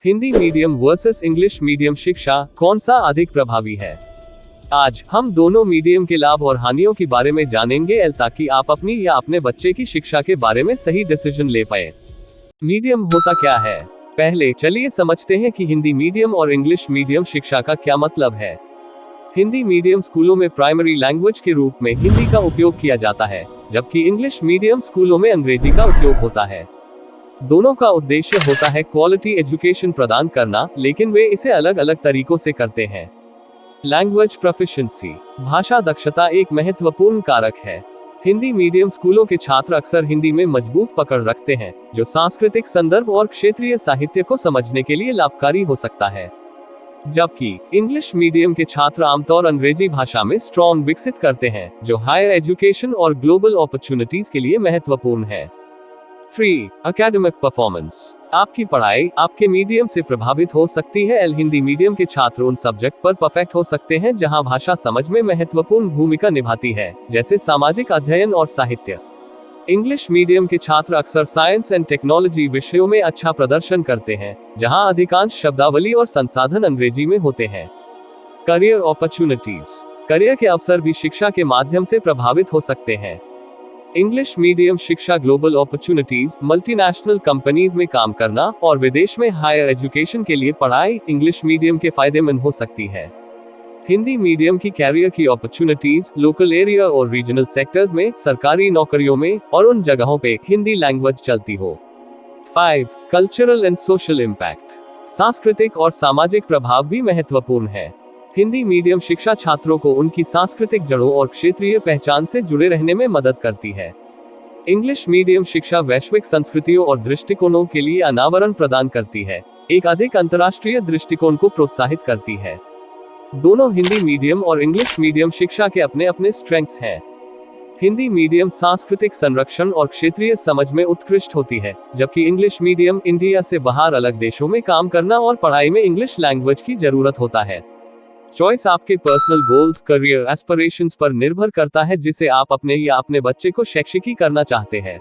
Hindi medium versus English medium शिक्षा, कौन सा अधिक प्रभावी है? आज हम दोनों मीडियम के लाभ और हानियों के बारे में जानेंगे ताकि आप अपनी या अपने बच्चे की शिक्षा के बारे में सही डिसीजन ले पाए। मीडियम होता क्या है? पहले चलिए समझते हैं कि हिंदी मीडियम और इंग्लिश मीडियम शिक्षा का क्या मतलब है। हिंदी मीडियम स्कूलों में प्राइमरी लैंग्वेज के रूप में हिंदी का उपयोग किया जाता है, जबकि इंग्लिश मीडियम स्कूलों में अंग्रेजी का उपयोग होता है। दोनों का उद्देश्य होता है क्वालिटी एजुकेशन प्रदान करना, लेकिन वे इसे अलग अलग तरीकों से करते हैं। लैंग्वेज प्रोफिशिएंसी, भाषा दक्षता एक महत्वपूर्ण कारक है। हिंदी मीडियम स्कूलों के छात्र अक्सर हिंदी में मजबूत पकड़ रखते हैं, जो सांस्कृतिक संदर्भ और क्षेत्रीय साहित्य को समझने के लिए लाभकारी हो सकता है। जबकि इंग्लिश मीडियम के छात्र आमतौर अंग्रेजी भाषा में स्ट्रॉन्ग विकसित करते हैं, जो हायर एजुकेशन और ग्लोबल अपॉर्चुनिटीज के लिए महत्वपूर्ण है। 3. एकेडमिक परफॉर्मेंस, आपकी पढ़ाई आपके मीडियम से प्रभावित हो सकती है। हिंदी मीडियम के छात्र उन सब्जेक्ट पर परफेक्ट हो सकते हैं जहां भाषा समझ में महत्वपूर्ण भूमिका निभाती है, जैसे सामाजिक अध्ययन और साहित्य। इंग्लिश मीडियम के छात्र अक्सर साइंस एंड टेक्नोलॉजी विषयों में अच्छा प्रदर्शन करते हैं, जहां अधिकांश शब्दावली और संसाधन अंग्रेजी में होते हैं। करियर अपॉर्चुनिटीज, करियर के अवसर भी शिक्षा के माध्यम से प्रभावित हो सकते हैं। इंग्लिश मीडियम शिक्षा ग्लोबल अपॉर्चुनिटीज, मल्टीनेशनल कंपनीज में काम करना और विदेश में हायर एजुकेशन के लिए पढ़ाई इंग्लिश मीडियम के फायदेमंद हो सकती है। हिंदी मीडियम की कैरियर की अपॉर्चुनिटीज लोकल एरिया और रीजनल सेक्टर्स में, सरकारी नौकरियों में और उन जगहों पे हिंदी लैंग्वेज चलती हो। 5. कल्चरल एंड सोशल इम्पैक्ट, सांस्कृतिक और सामाजिक प्रभाव भी महत्वपूर्ण है। हिंदी मीडियम शिक्षा छात्रों को उनकी सांस्कृतिक जड़ों और क्षेत्रीय पहचान से जुड़े रहने में मदद करती है। इंग्लिश मीडियम शिक्षा वैश्विक संस्कृतियों और दृष्टिकोणों के लिए अनावरण प्रदान करती है, एक अधिक अंतर्राष्ट्रीय दृष्टिकोण को प्रोत्साहित करती है। दोनों हिंदी मीडियम और इंग्लिश मीडियम शिक्षा के अपने अपने स्ट्रेंथ्स हैं। हिंदी मीडियम सांस्कृतिक संरक्षण और क्षेत्रीय समझ में उत्कृष्ट होती है, जबकि इंग्लिश मीडियम इंडिया से बाहर अलग देशों में काम करना और पढ़ाई में इंग्लिश लैंग्वेज की जरूरत होता है। चॉइस आपके पर्सनल गोल्स, करियर एस्पिरेशंस पर निर्भर करता है, जिसे आप अपने या अपने बच्चे को शैक्षिकी करना चाहते हैं।